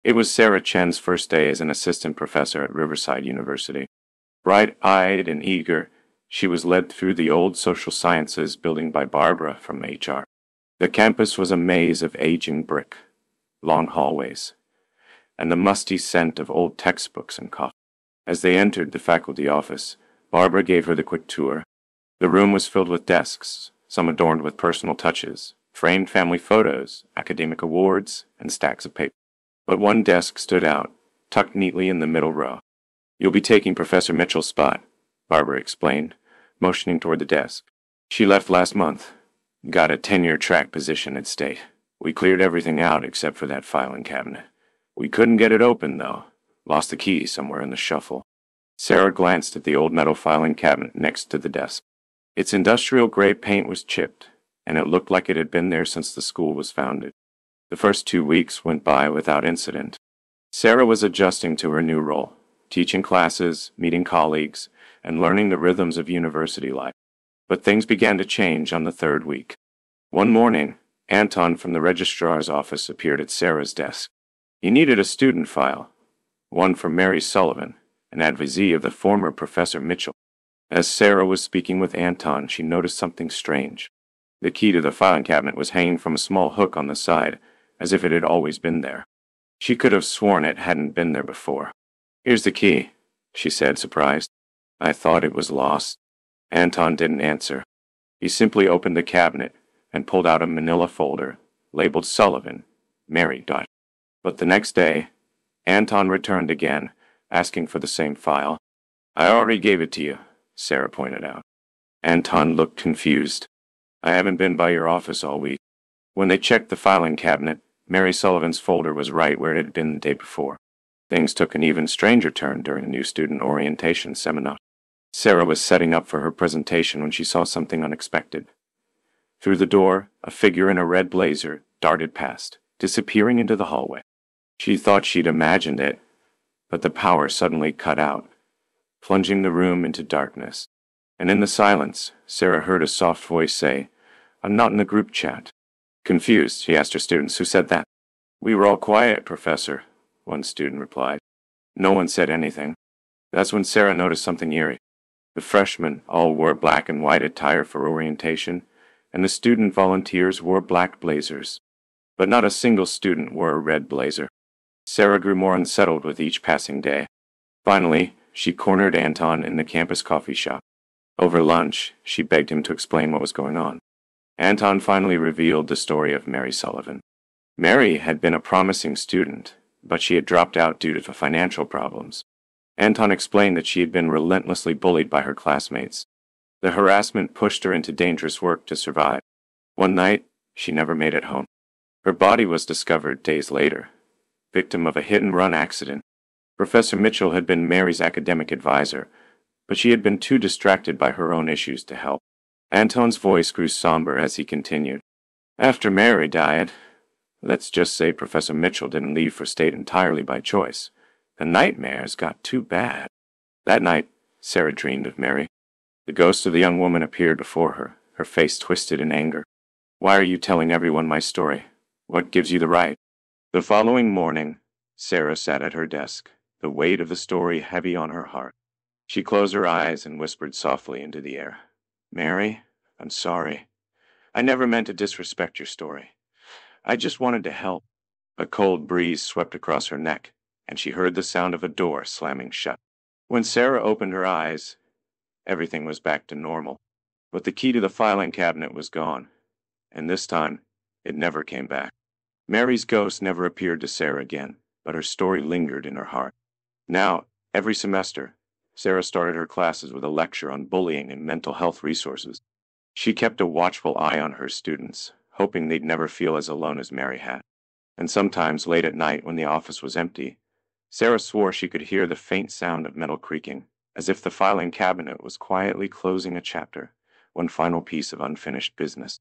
It was Sarah Chen's first day as an assistant professor at Riverside University. Bright-eyed and eager, she was led through the old social sciences building by Barbara from HR. The campus was a maze of aging brick, long hallways, and the musty scent of old textbooks and coffee. As they entered the faculty office, Barbara gave her the quick tour. The room was filled with desks, some adorned with personal touches, framed family photos, academic awards, and stacks of paper. But one desk stood out, tucked neatly in the middle row. "You'll be taking Professor Mitchell's spot," Barbara explained, motioning toward the desk. "She left last month. Got a tenure-track position at State. We cleared everything out except for that filing cabinet. We couldn't get it open, though. Lost the key somewhere in the shuffle." Sarah glanced at the old metal filing cabinet next to the desk. Its industrial-grade paint was chipped, and it looked like it had been there since the school was founded. The first 2 weeks went by without incident. Sarah was adjusting to her new role, teaching classes, meeting colleagues, and learning the rhythms of university life. But things began to change on the third week. One morning, Anton from the registrar's office appeared at Sarah's desk. He needed a student file, one for Mary Sullivan, an advisee of the former Professor Mitchell. As Sarah was speaking with Anton, she noticed something strange. The key to the filing cabinet was hanging from a small hook on the side, as if it had always been there. She could have sworn it hadn't been there before. "Here's the key," she said, surprised. "I thought it was lost." Anton didn't answer. He simply opened the cabinet and pulled out a manila folder, labeled Sullivan, Mary. But the next day, Anton returned again, asking for the same file. "I already gave it to you," Sarah pointed out. Anton looked confused. "I haven't been by your office all week." When they checked the filing cabinet, Mary Sullivan's folder was right where it had been the day before. Things took an even stranger turn during a new student orientation seminar. Sarah was setting up for her presentation when she saw something unexpected. Through the door, a figure in a red blazer darted past, disappearing into the hallway. She thought she'd imagined it, but the power suddenly cut out, plunging the room into darkness. And in the silence, Sarah heard a soft voice say, "I'm not in the group chat." Confused, she asked her students, "Who said that?" "We were all quiet, Professor," one student replied. No one said anything. That's when Sarah noticed something eerie. The freshmen all wore black and white attire for orientation, and the student volunteers wore black blazers. But not a single student wore a red blazer. Sarah grew more unsettled with each passing day. Finally, she cornered Anton in the campus coffee shop. Over lunch, she begged him to explain what was going on. Anton finally revealed the story of Mary Sullivan. Mary had been a promising student, but she had dropped out due to financial problems. Anton explained that she had been relentlessly bullied by her classmates. The harassment pushed her into dangerous work to survive. One night, she never made it home. Her body was discovered days later, victim of a hit-and-run accident. Professor Mitchell had been Mary's academic advisor, but she had been too distracted by her own issues to help. Anton's voice grew somber as he continued. "After Mary died, let's just say Professor Mitchell didn't leave for State entirely by choice. The nightmares got too bad." That night, Sarah dreamed of Mary. The ghost of the young woman appeared before her, her face twisted in anger. "Why are you telling everyone my story? What gives you the right?" The following morning, Sarah sat at her desk, the weight of the story heavy on her heart. She closed her eyes and whispered softly into the air. "Mary, I'm sorry. I never meant to disrespect your story. I just wanted to help." A cold breeze swept across her neck, and she heard the sound of a door slamming shut. When Sarah opened her eyes, everything was back to normal. But the key to the filing cabinet was gone, and this time, it never came back. Mary's ghost never appeared to Sarah again, but her story lingered in her heart. Now, every semester, Sarah started her classes with a lecture on bullying and mental health resources. She kept a watchful eye on her students, hoping they'd never feel as alone as Mary had. And sometimes, late at night when the office was empty, Sarah swore she could hear the faint sound of metal creaking, as if the filing cabinet was quietly closing a chapter, one final piece of unfinished business.